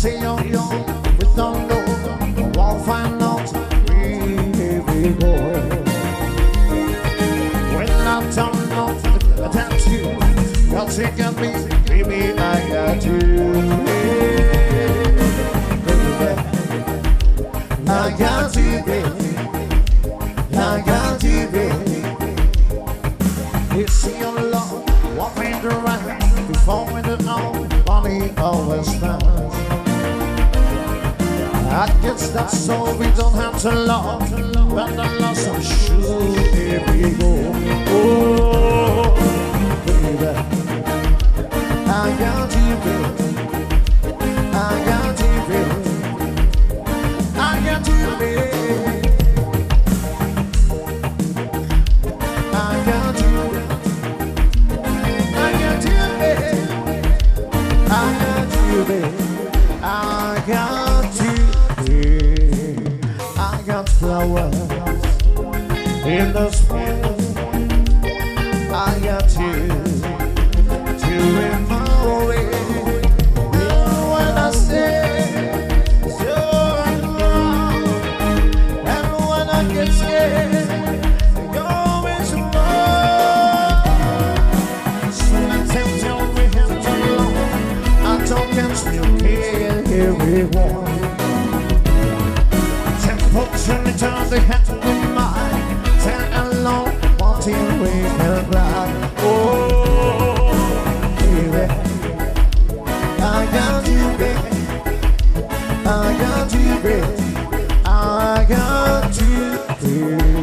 say you're young, we don't know, won't find out, baby boy. When I don't know that's you, you're taking me, baby, I got you. I got you, baby. I got you, baby. You see your love, walking around, before we don't know, money always finds. I guess that's so we don't have to love, but I love some shoes, baby. Oh, baby. I got you, baby. I got you, baby. I got you, baby. I got you, I got you, baby. I got you, baby. I got you, baby. I got flowers in the spring. I got you to remind me when I say. Everyone Temple turn the hat in mine. Stand alone, wanting we can fly. Oh, baby, I got you, baby. I got you, baby. I got you, baby.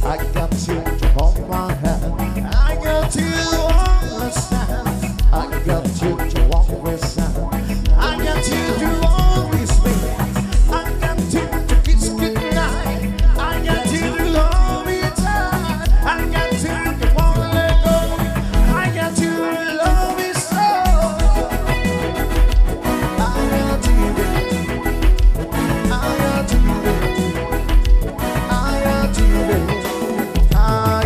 I got you to hold my hand. I got you on the sand. I got you to walk with sand. I got you to always be. I got you to kiss goodnight. I got you to hold me tight. I got you to won't let go. I got you to love me so. I got you, baby. I got you, baby. I got you, baby. I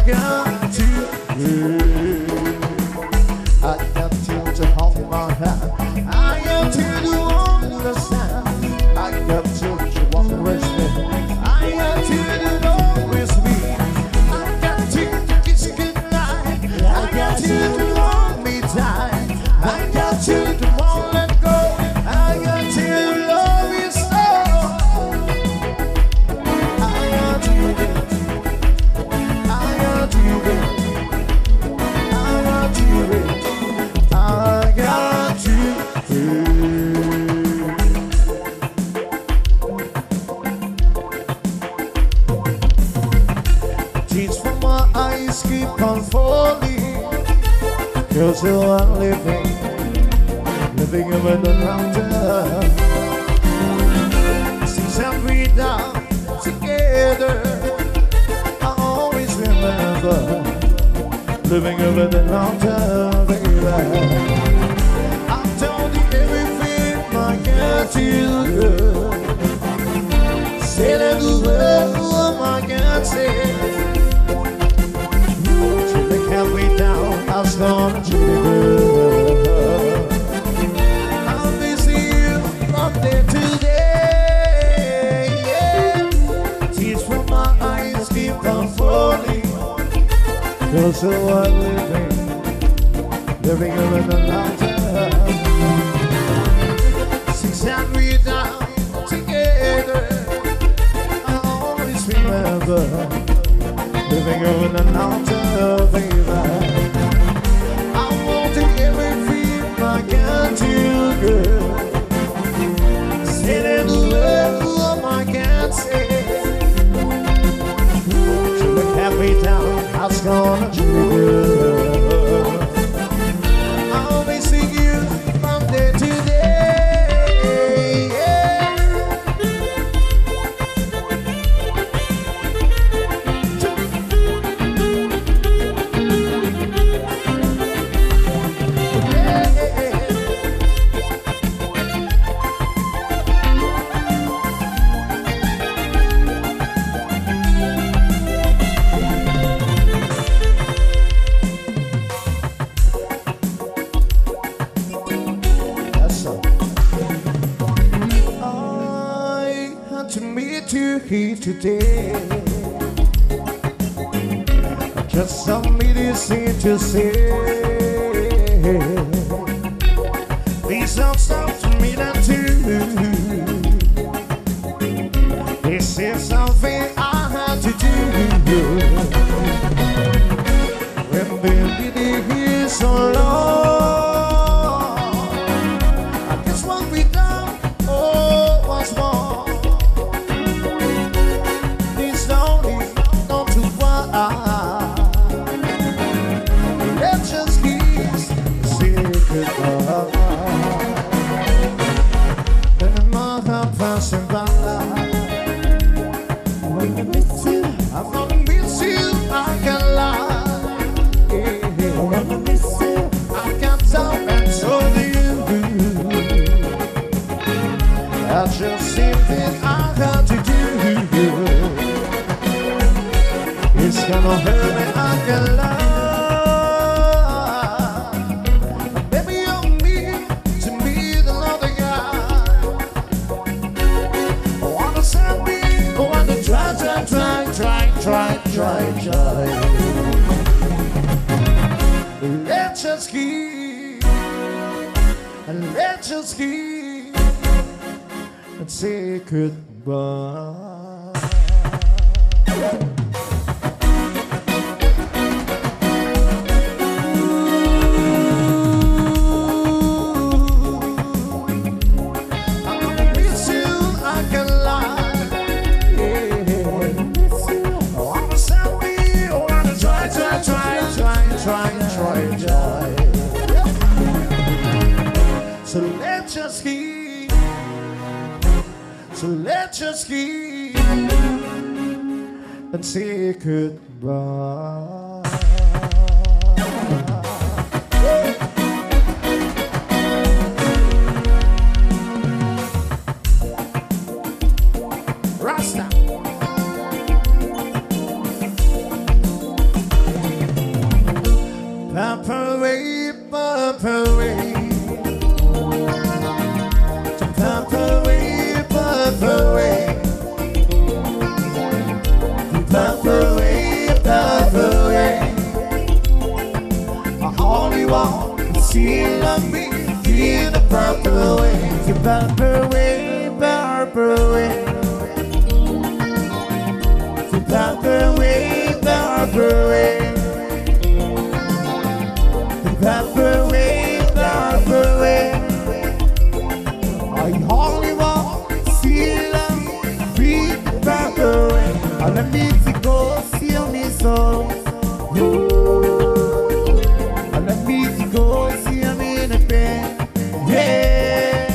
got you, baby. I got you to hold my hand. I got you to understand. I got you to walk with me. I got you to know with me. I got you to kiss goodnight. I got you to hold me tight. I got you to won't let go. I got you to love you so. I got you, baby. I got you, baby. I got you, baby. I got you, baby. Tears from my eyes keep on falling, 'cause you are living over the mountain. Since I've been down together, I always remember living over the mountain, baby. I told you everything I got you good. Say that the world I can say. Can't be down, I was gonna do it good. I'll miss you from day to day, yeah. Tears from my eyes keep on falling, 'cause you are living over the mountain. Since I've been down together, I always remember living over the mountain, baby. I want to everything I can do good. Say that the world I can't say. You look happy down, I was gonna do good. I'll be seeing you from day to day, yeah. to hear today. Just somebody seem to say, these songs stop to me that too. This is something I had to do. When the meeting is so long, I guess what we done, oh, was wrong. It's lonely, not to why. Let's just kiss, say goodbye. And my heart passing by. I'm gonna miss you, I can lie. Yeah. I'm gonna miss you, I can't tell, and so do you. That's just something I got to do. It's gonna hurt me, I can lie. Baby, you're me, to me the other guy. I wanna send me, I wanna try. Let's just keep and say goodbye. I'm gonna miss you, I can lie. So let's just keep and say goodbye. Rasta. Papa way, Papa way. Papa way, Papa way. Papa way, Papa way. I only want to see love me in the proper way. Papa way, Papa way. Papa way, Papa way. Papa way, Papa way. I only want to see love be the Papa way. I need to go see me so. I need to go see me in the bed. Yeah.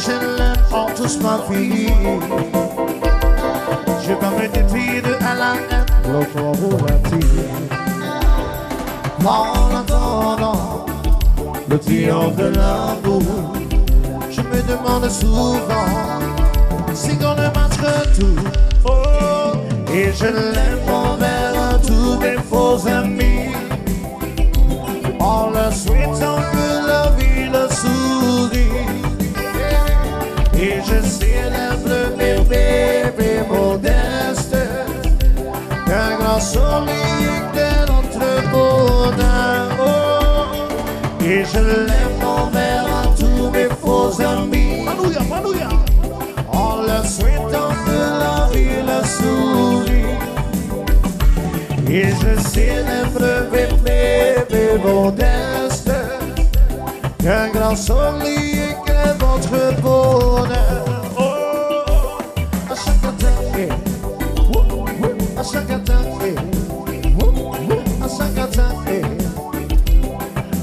je l'aime en tous ma vie. Je vais me détruire de à la haine, l'auto-romantique. En attendant le triomphe de l'amour, je me demande souvent si qu'on ne marche tout. Oh, et je l'aime envers tous mes faux amis, en leur souhaitant que la vie le sourit. Et je célèbre mes bébés modestes, qu'un grand soleil éclaire notre bonheur. Oh, et je l'aime envers tous mes faux amis, alléluia, alléluia, en leur souhaitant que la vie le sourit. Et je célèbre mes bébés modestes, qu'un grand soleil éclaire votre bonheur. Oh, à chaque attaque, à chaque attaque, à chaque attaque,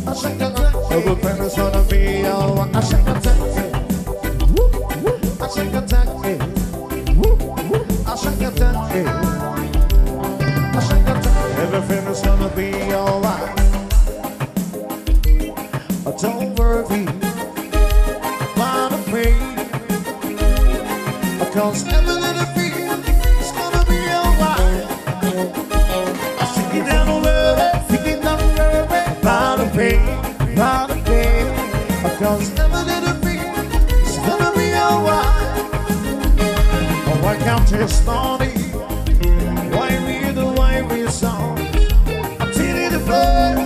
à chaque attaque, vous prenez son ami, à chaque attaque, à chaque attaque, à chaque attaque, à chaque attaque, everything's gonna be alright. Don't worry about a pain, because every little thing is gonna be alright. Sing it down over, sing it down over, about a pain, because every little thing is gonna be alright. Oh, I can't taste money, why we song, I'm telling the bird.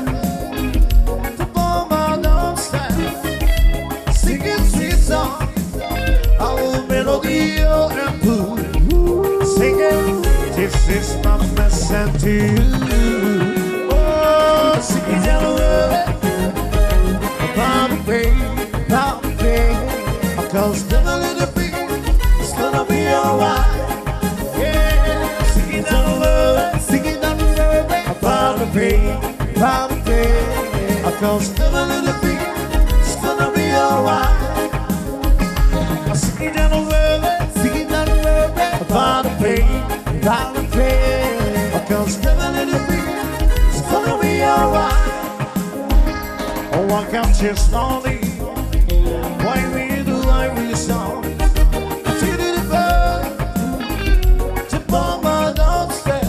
This is my message to you. Oh, sing it down the road about the pain, because never little thing is gonna be alright. Yeah, sing it down the road about the pain, because never little thing is gonna be alright. Sing it down the road about the pain, because never little thing is gonna be alright. Oh, I can't just lonely, why we song, till the bird to bomb my doorstep,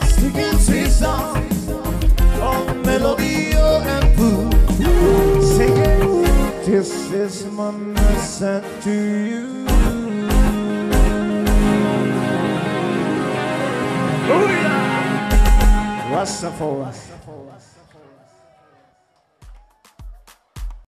singing sweet songs, oh, melody and boo, singing, this is my message to you. Rastafari.